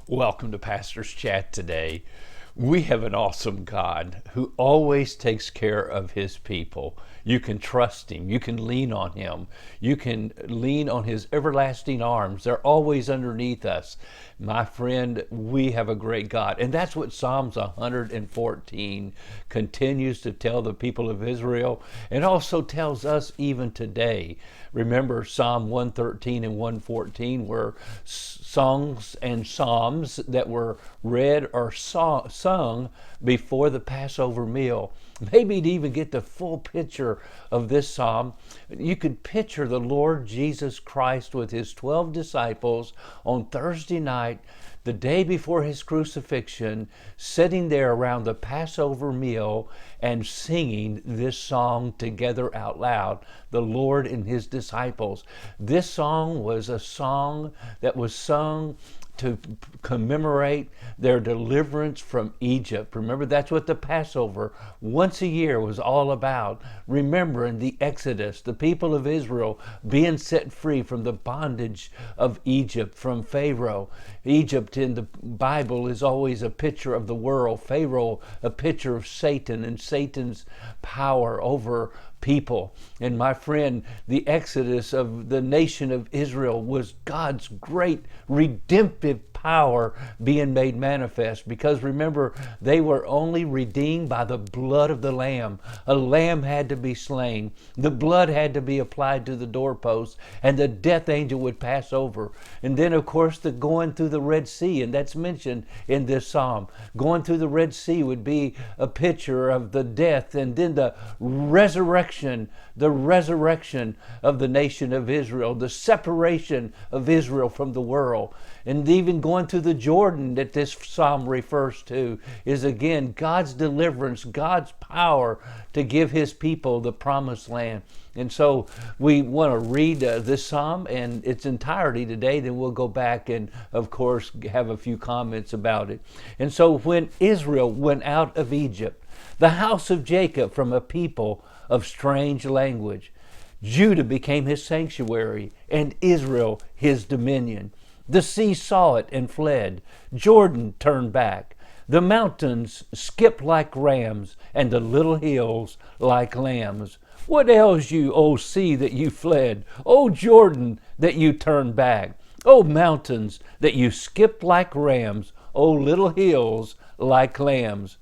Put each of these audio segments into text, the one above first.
Welcome to Pastor's Chat today. We have an awesome God who always takes care of his people. You can trust him. You can lean on him. You can lean on his everlasting arms. They're always underneath us. My friend, we have a great God. And that's what Psalms 114 continues to tell the people of Israel and also tells us even today. Remember, Psalm 113 and 114 were songs and psalms that were read or sung before the Passover meal. Maybe to even get the full picture of this psalm, you could picture the Lord Jesus Christ with his 12 disciples on Thursday night, the day before his crucifixion, sitting there around the Passover meal and singing this song together out loud, the Lord and his disciples. This song was a song that was sung to commemorate their deliverance from Egypt. Remember, that's what the Passover once a year was all about. Remembering the Exodus, the people of Israel being set free from the bondage of Egypt, from Pharaoh. Egypt in the Bible is always a picture of the world. Pharaoh, a picture of Satan and Satan's power over people. And my friend, the exodus of the nation of Israel was God's great redemptive power being made manifest, because remember, they were only redeemed by the blood of the lamb. A lamb had to be slain. The blood had to be applied to the doorpost, and the death angel would pass over. And then, of course, the going through the Red Sea, and that's mentioned in this psalm. Going through the Red Sea would be a picture of the death, and then the resurrection of the nation of Israel, the separation of Israel from the world. And even going through the Jordan that this psalm refers to is again God's deliverance, God's power to give his people the promised land. And so we want to read this psalm in its entirety today, then we'll go back and, of course, have a few comments about it. And so when Israel went out of Egypt, the house of Jacob from a people of strange language, Judah became his sanctuary and Israel his dominion. The sea saw it and fled. Jordan turned back. The mountains skipped like rams, and the little hills like lambs. What ails you, O sea, that you fled? O Jordan, that you turned back? O mountains, that you skipped like rams? O little hills like lambs?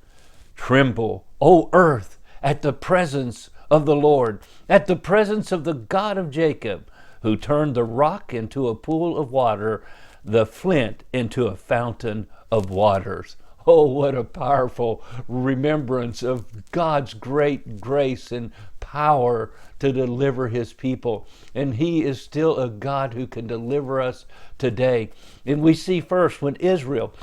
Tremble, O earth, at the presence of the Lord, at the presence of the God of Jacob, who turned the rock into a pool of water, the flint into a fountain of waters. Oh, what a powerful remembrance of God's great grace and power to deliver his people. And he is still a God who can deliver us today. And we see first when Israel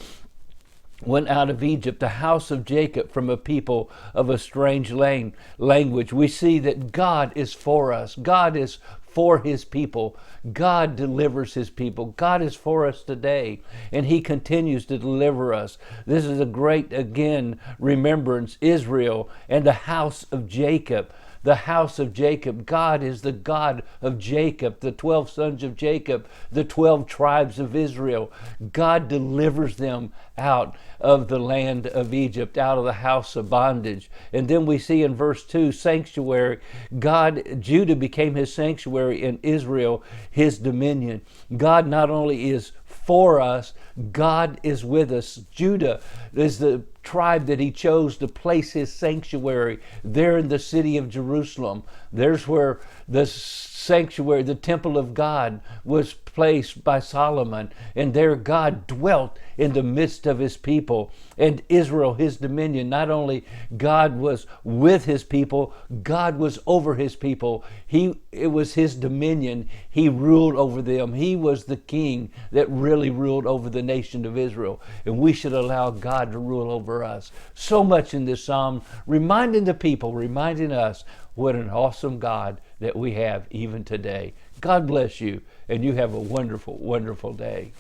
went out of Egypt, the house of Jacob from a people of a strange language, we see that God is for us. God is for his people. God delivers his people. God is for us today, and he continues to deliver us. This is a great, again, remembrance. Israel and the house of Jacob. The house of Jacob. God is the God of Jacob, the 12 sons of Jacob, the 12 tribes of Israel. God delivers them out of the land of Egypt, out of the house of bondage. And then we see in verse 2, sanctuary. Judah became his sanctuary and Israel his dominion. God not only is for us, God is with us. Judah is the tribe that he chose to place his sanctuary there in the city of Jerusalem. There's where the sanctuary, the temple of God, was placed by Solomon, and there God dwelt in the midst of his people, and Israel his dominion. Not only God was with his people, God was over his people. It was his dominion. He ruled over them. He was the king that really ruled over the nation of Israel, and we should allow God to rule over us. So much in this psalm, reminding the people, reminding us what an awesome God that we have even today. God bless you, and you have a wonderful, wonderful day.